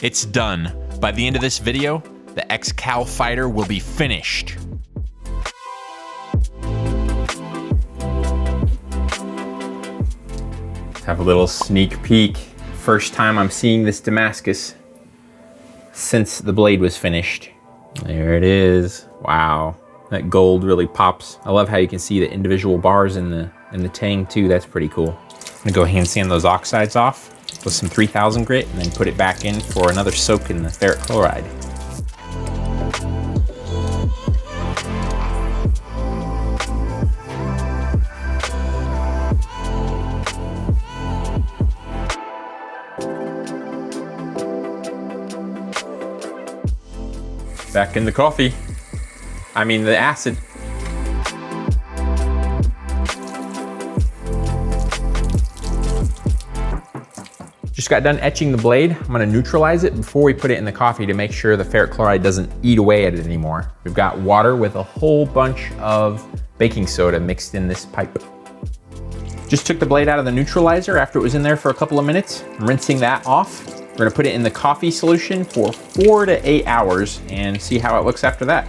It's done. By the end of this video, the XCAL fighter will be finished. Have a little sneak peek. First time I'm seeing this Damascus since the blade was finished. There it is. Wow, that gold really pops. I love how you can see the individual bars in the tang too. That's pretty cool. I'm gonna go hand sand those oxides off with some 3000 grit and then put it back in for another soak in the ferric chloride. Back in the coffee. I mean the acid. Just got done etching the blade. I'm gonna neutralize it before we put it in the coffee to make sure the ferric chloride doesn't eat away at it anymore. We've got water with a whole bunch of baking soda mixed in this pipe. Just took the blade out of the neutralizer after it was in there for a couple of minutes. I'm rinsing that off. We're gonna put it in the coffee solution for 4 to 8 hours and see how it looks after that.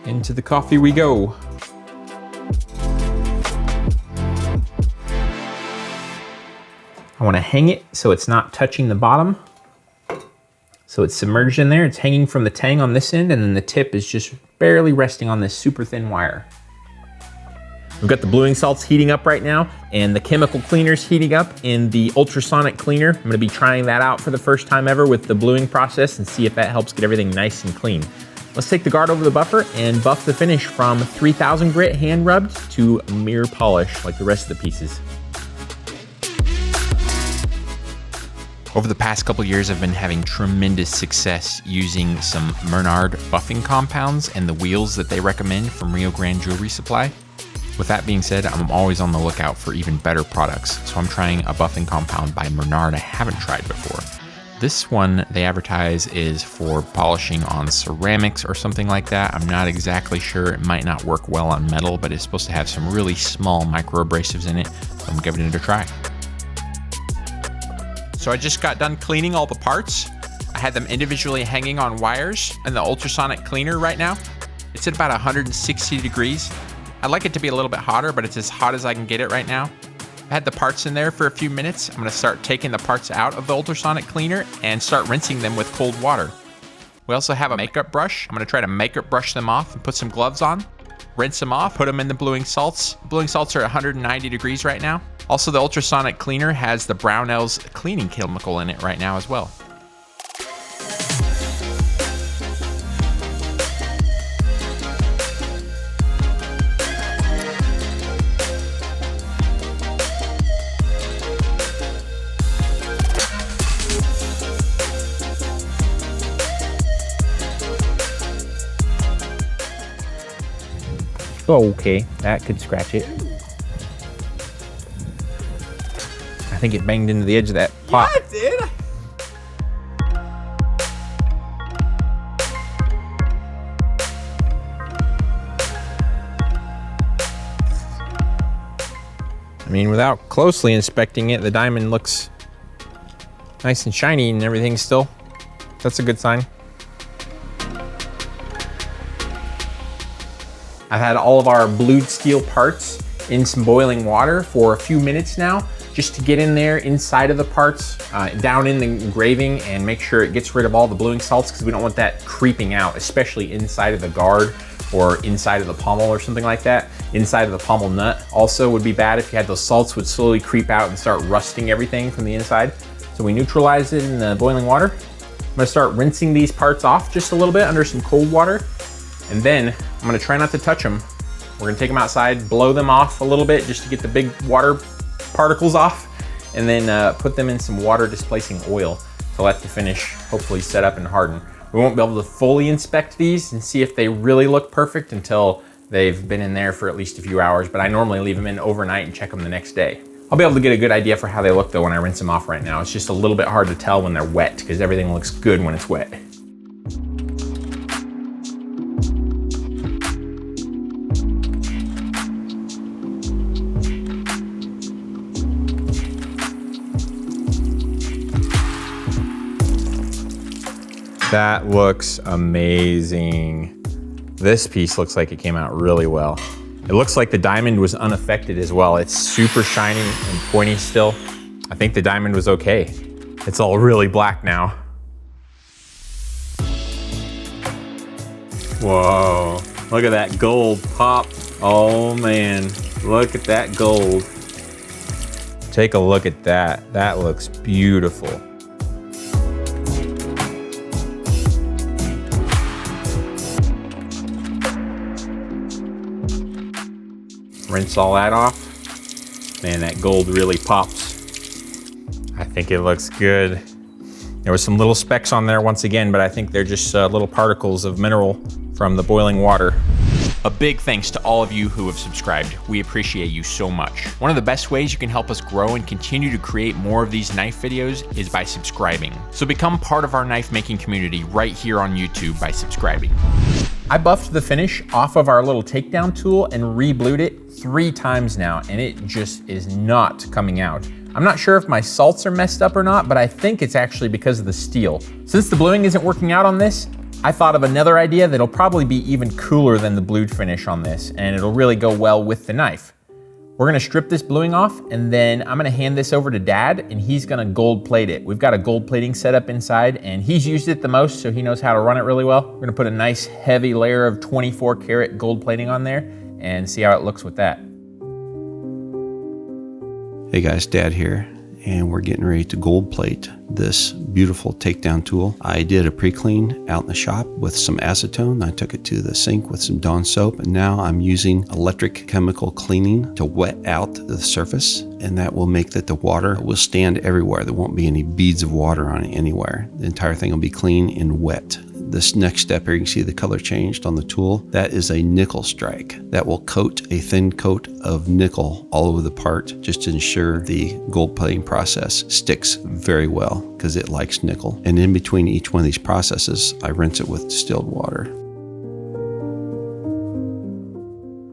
Into the coffee we go. I want to hang it so it's not touching the bottom. So it's submerged in there. It's hanging from the tang on this end, and then the tip is just barely resting on this super thin wire. We've got the bluing salts heating up right now, and the chemical cleaner's heating up in the ultrasonic cleaner. I'm gonna be trying that out for the first time ever with the bluing process and see if that helps get everything nice and clean. Let's take the guard over the buffer and buff the finish from 3000 grit hand rubbed to mirror polish like the rest of the pieces. Over the past couple years, I've been having tremendous success using some Mernard buffing compounds and the wheels that they recommend from Rio Grande Jewelry Supply. With that being said, I'm always on the lookout for even better products. So I'm trying a buffing compound by Mernard I haven't tried before. This one they advertise is for polishing on ceramics or something like that. I'm not exactly sure. It might not work well on metal, but it's supposed to have some really small micro abrasives in it. So I'm giving it a try. So I just got done cleaning all the parts. I had them individually hanging on wires in the ultrasonic cleaner right now. It's at about 160 degrees. I'd like it to be a little bit hotter, but it's as hot as I can get it right now. I had the parts in there for a few minutes. I'm gonna start taking the parts out of the ultrasonic cleaner and start rinsing them with cold water. We also have a makeup brush. I'm gonna try to makeup brush them off and put some gloves on. Rinse them off, put them in the bluing salts. Bluing salts are at 190 degrees right now. Also, the ultrasonic cleaner has the Brownell's cleaning chemical in it right now as well. Oh, okay, that could scratch it. I think it banged into the edge of that pot. Yeah, it did. I mean, without closely inspecting it, the diamond looks nice and shiny and everything still. That's a good sign. I've had all of our blued steel parts in some boiling water for a few minutes now, just to get in there inside of the parts, down in the engraving, and make sure it gets rid of all the bluing salts, because we don't want that creeping out, especially inside of the guard or inside of the pommel or something like that. Inside of the pommel nut also would be bad if you had those salts would slowly creep out and start rusting everything from the inside. So we neutralize it in the boiling water. I'm gonna start rinsing these parts off just a little bit under some cold water. And then I'm gonna try not to touch them. We're gonna take them outside, blow them off a little bit just to get the big water particles off, and then put them in some water displacing oil to let the finish hopefully set up and harden. We won't be able to fully inspect these and see if they really look perfect until they've been in there for at least a few hours, but I normally leave them in overnight and check them the next day. I'll be able to get a good idea for how they look though when I rinse them off right now. It's just a little bit hard to tell when they're wet because everything looks good when it's wet. That looks amazing. This piece looks like it came out really well. It looks like the diamond was unaffected as well. It's super shiny and pointy still. I think the diamond was okay. It's all really black now. Whoa, look at that gold pop. Oh man, look at that gold. Take a look at that. That looks beautiful. Rinse all that off. Man, that gold really pops. I think it looks good. There was some little specks on there once again, but I think they're just little particles of mineral from the boiling water. A big thanks to all of you who have subscribed. We appreciate you so much. One of the best ways you can help us grow and continue to create more of these knife videos is by subscribing. So become part of our knife making community right here on YouTube by subscribing. I buffed the finish off of our little takedown tool and re-blued it 3 times now, and it just is not coming out. I'm not sure if my salts are messed up or not, but I think it's actually because of the steel. Since the bluing isn't working out on this, I thought of another idea that'll probably be even cooler than the blued finish on this, and it'll really go well with the knife. We're gonna strip this bluing off, and then I'm gonna hand this over to Dad, and he's gonna gold plate it. We've got a gold plating setup inside, and he's used it the most, so he knows how to run it really well. We're gonna put a nice heavy layer of 24 karat gold plating on there, and see how it looks with that. Hey guys, Dad here, and we're getting ready to gold plate this beautiful takedown tool. I did a pre-clean out in the shop with some acetone. I took it to the sink with some Dawn soap, and now I'm using electric chemical cleaning to wet out the surface, and that will make that the water will stand everywhere. There won't be any beads of water on it anywhere. The entire thing will be clean and wet. This next step here, you can see the color changed on the tool. That is a nickel strike. That will coat a thin coat of nickel all over the part just to ensure the gold plating process sticks very well because it likes nickel. And in between each one of these processes, I rinse it with distilled water.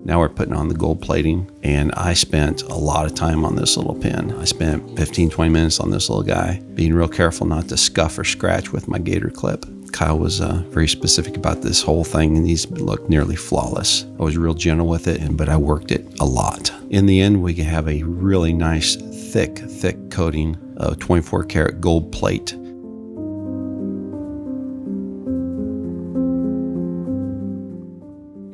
Now we're putting on the gold plating, and I spent a lot of time on this little pin. I spent 15-20 minutes on this little guy, being real careful not to scuff or scratch with my gator clip. Kyle was very specific about this whole thing, and these look nearly flawless. I was real gentle with it, but I worked it a lot. In the end, we can have a really nice, thick coating of 24 karat gold plate.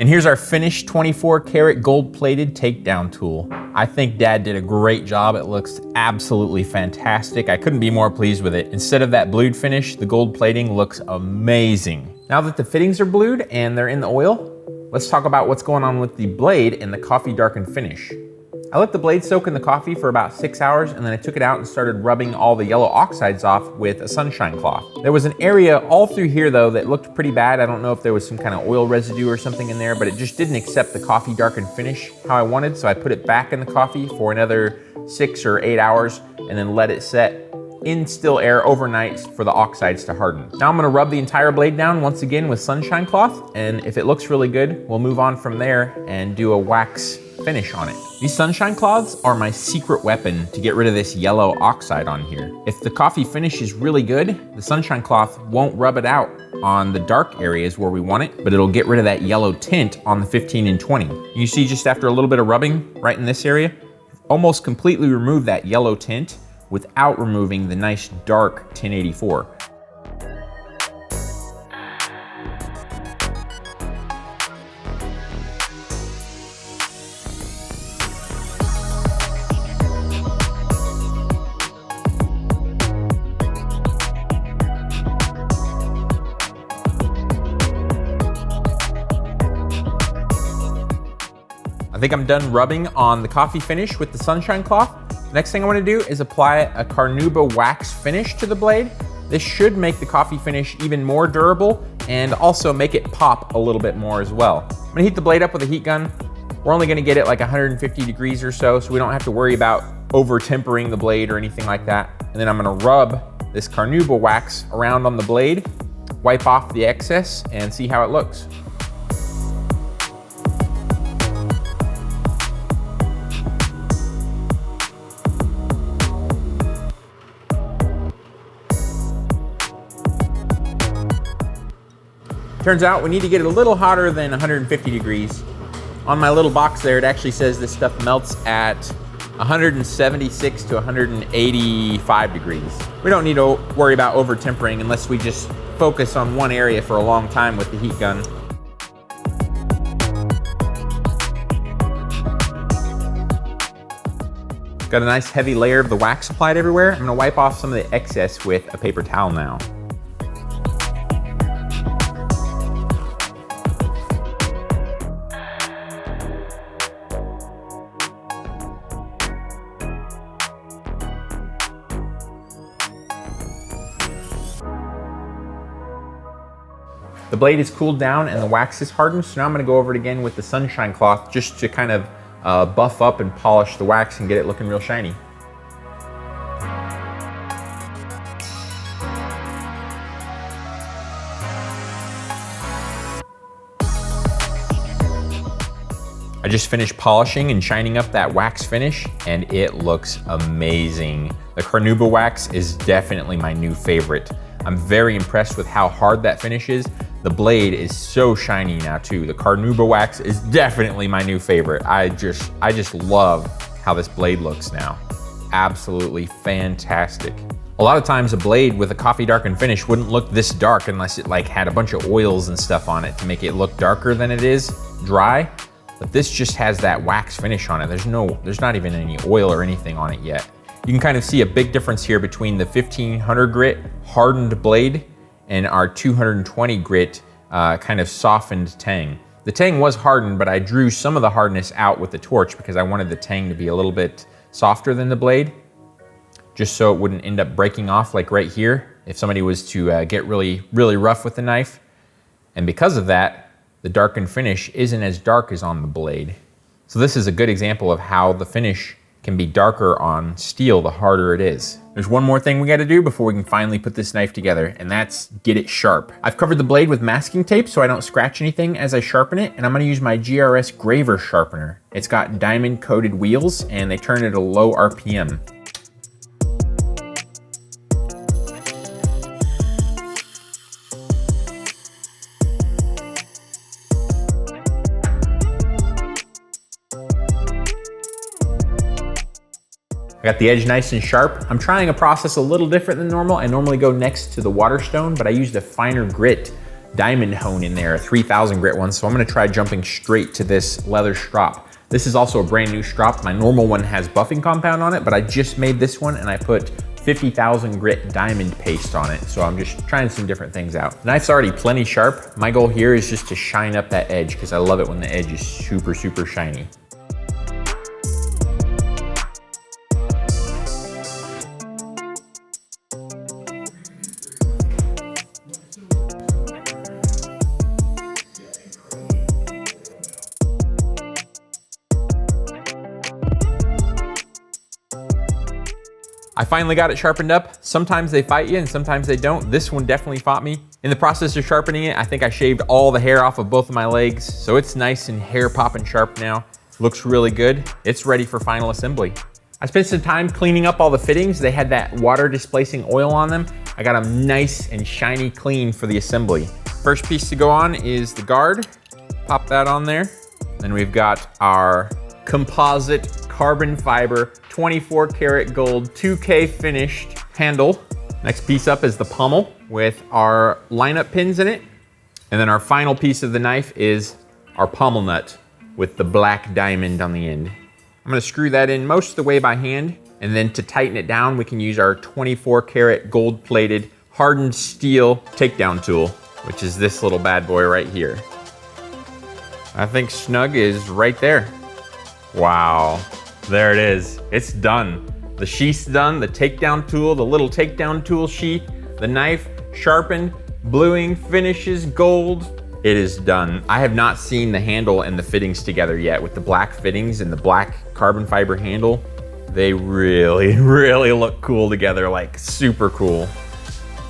And here's our finished 24 karat gold plated takedown tool. I think Dad did a great job. It looks absolutely fantastic. I couldn't be more pleased with it. Instead of that blued finish, the gold plating looks amazing. Now that the fittings are blued and they're in the oil, let's talk about what's going on with the blade and the coffee darkened finish. I let the blade soak in the coffee for about 6 hours, and then I took it out and started rubbing all the yellow oxides off with a sunshine cloth. There was an area all through here though that looked pretty bad. I don't know if there was some kind of oil residue or something in there, but it just didn't accept the coffee darkened finish how I wanted, so I put it back in the coffee for another 6 or 8 hours and then let it set in still air overnight for the oxides to harden. Now I'm gonna rub the entire blade down once again with sunshine cloth, and if it looks really good, we'll move on from there and do a wax finish on it. These sunshine cloths are my secret weapon to get rid of this yellow oxide on here. If the coffee finish is really good, the sunshine cloth won't rub it out on the dark areas where we want it, but it'll get rid of that yellow tint on the 15 and 20. You see just after a little bit of rubbing right in this area, almost completely remove that yellow tint without removing the nice dark 1084. I think I'm done rubbing on the coffee finish with the sunshine cloth. Next thing I want to do is apply a Carnauba wax finish to the blade. This should make the coffee finish even more durable and also make it pop a little bit more as well. I'm gonna heat the blade up with a heat gun. We're only gonna get it like 150 degrees or so we don't have to worry about over tempering the blade or anything like that. And then I'm gonna rub this Carnauba wax around on the blade, wipe off the excess, and see how it looks. Turns out we need to get it a little hotter than 150 degrees. On my little box there, it actually says this stuff melts at 176 to 185 degrees. We don't need to worry about over tempering unless we just focus on one area for a long time with the heat gun. Got a nice heavy layer of the wax applied everywhere. I'm gonna wipe off some of the excess with a paper towel now. The blade is cooled down and the wax is hardened, so now I'm gonna go over it again with the sunshine cloth just to kind of buff up and polish the wax and get it looking real shiny. I just finished polishing and shining up that wax finish and it looks amazing. The Carnauba wax is definitely my new favorite. I'm very impressed with how hard that finish is. The blade is so shiny now too. The Carnauba wax is definitely my new favorite. I just love how this blade looks now. Absolutely fantastic. A lot of times a blade with a coffee darkened finish wouldn't look this dark unless it like had a bunch of oils and stuff on it to make it look darker than it is dry. But this just has that wax finish on it. There's not even any oil or anything on it yet. You can kind of see a big difference here between the 1500 grit hardened blade and our 220 grit kind of softened tang. The tang was hardened, but I drew some of the hardness out with the torch because I wanted the tang to be a little bit softer than the blade, just so it wouldn't end up breaking off like right here if somebody was to get really rough with the knife. And because of that, the darkened finish isn't as dark as on the blade. So this is a good example of how the finish can be darker on steel the harder it is. There's one more thing we gotta do before we can finally put this knife together, and that's get it sharp. I've covered the blade with masking tape so I don't scratch anything as I sharpen it, and I'm gonna use my GRS Graver sharpener. It's got diamond coated wheels and they turn at a low RPM. I got the edge nice and sharp. I'm trying a process a little different than normal. I normally go next to the Waterstone, but I used a finer grit diamond hone in there, a 3000 grit one. So I'm gonna try jumping straight to this leather strop. This is also a brand new strop. My normal one has buffing compound on it, but I just made this one and I put 50,000 grit diamond paste on it. So I'm just trying some different things out. The knife's already plenty sharp. My goal here is just to shine up that edge because I love it when the edge is super shiny. I finally got it sharpened up. Sometimes they fight you and sometimes they don't. This one definitely fought me. In the process of sharpening it, I think I shaved all the hair off of both of my legs. So it's nice and hair popping sharp now. Looks really good. It's ready for final assembly. I spent some time cleaning up all the fittings. They had that water displacing oil on them. I got them nice and shiny clean for the assembly. First piece to go on is the guard. Pop that on there. Then we've got our composite carbon fiber 24 karat gold 2K finished handle. Next piece up is the pommel with our lineup pins in it. And then our final piece of the knife is our pommel nut with the black diamond on the end. I'm gonna screw that in most of the way by hand, and then to tighten it down, we can use our 24 karat gold plated hardened steel takedown tool, which is this little bad boy right here. I think snug is right there. Wow, there it is. It's done. The sheath's done, the takedown tool, the little takedown tool sheath, the knife sharpened, bluing, finishes, gold. It is done. I have not seen the handle and the fittings together yet with the black fittings and the black carbon fiber handle. They really, really look cool together, like super cool.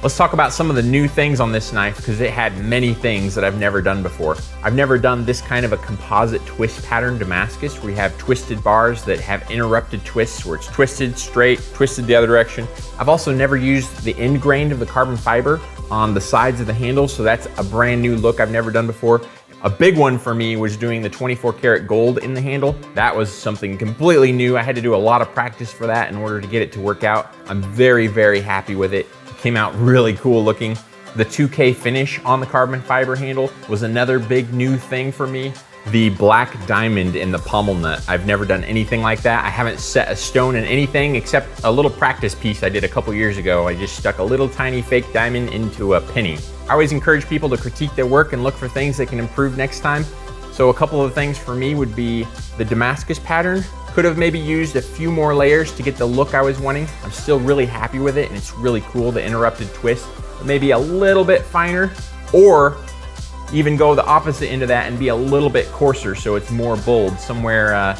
Let's talk about some of the new things on this knife because it had many things that I've never done before. I've never done this kind of a composite twist pattern Damascus where you have twisted bars that have interrupted twists where it's twisted straight, twisted the other direction. I've also never used the end grain of the carbon fiber on the sides of the handle, so that's a brand new look I've never done before. A big one for me was doing the 24 karat gold in the handle. That was something completely new. I had to do a lot of practice for that in order to get it to work out. I'm very, very happy with it. Came out really cool looking. The 2K finish on the carbon fiber handle was another big new thing for me. The black diamond in the pommel nut. I've never done anything like that. I haven't set a stone in anything except a little practice piece I did a couple years ago. I just stuck a little tiny fake diamond into a penny. I always encourage people to critique their work and look for things they can improve next time. So a couple of things for me would be the Damascus pattern. Could have maybe used a few more layers to get the look I was wanting. I'm still really happy with it and it's really cool, the interrupted twist. But maybe a little bit finer, or even go the opposite end of that and be a little bit coarser so it's more bold, somewhere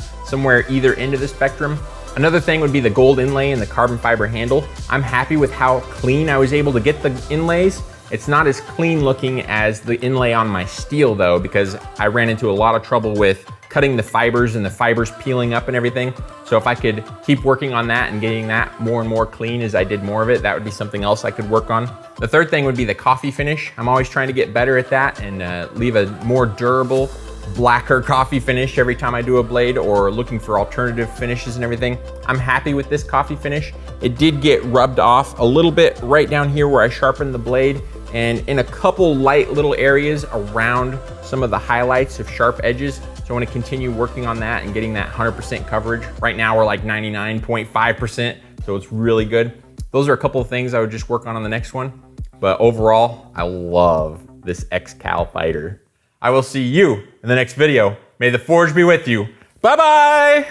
either end of the spectrum. Another thing would be the gold inlay and the carbon fiber handle. I'm happy with how clean I was able to get the inlays. It's not as clean looking as the inlay on my steel though, because I ran into a lot of trouble with cutting the fibers and the fibers peeling up and everything. So if I could keep working on that and getting that more and more clean as I did more of it, that would be something else I could work on. The third thing would be the coffee finish. I'm always trying to get better at that and leave a more durable, blacker coffee finish every time I do a blade, or looking for alternative finishes and everything. I'm happy with this coffee finish. It did get rubbed off a little bit right down here where I sharpened the blade, and in a couple light little areas around some of the highlights of sharp edges. So I want to continue working on that and getting that 100% coverage. Right now we're like 99.5%, so it's really good. Those are a couple of things I would just work on the next one. But overall, I love this XCAL fighter. I will see you in the next video. May the forge be with you. Bye-bye!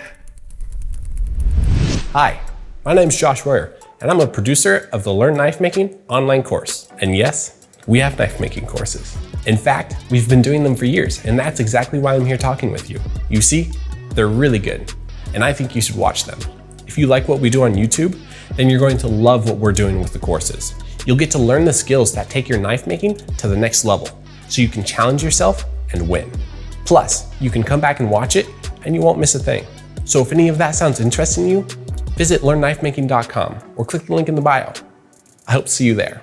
Hi, my name is Josh Royer, and I'm a producer of the Learn Knife Making online course. And yes, we have knife making courses. In fact, we've been doing them for years, and that's exactly why I'm here talking with you. You see, they're really good, and I think you should watch them. If you like what we do on YouTube, then you're going to love what we're doing with the courses. You'll get to learn the skills that take your knife making to the next level, so you can challenge yourself and win. Plus, you can come back and watch it, and you won't miss a thing. So if any of that sounds interesting to you, visit learnknifemaking.com or click the link in the bio. I hope to see you there.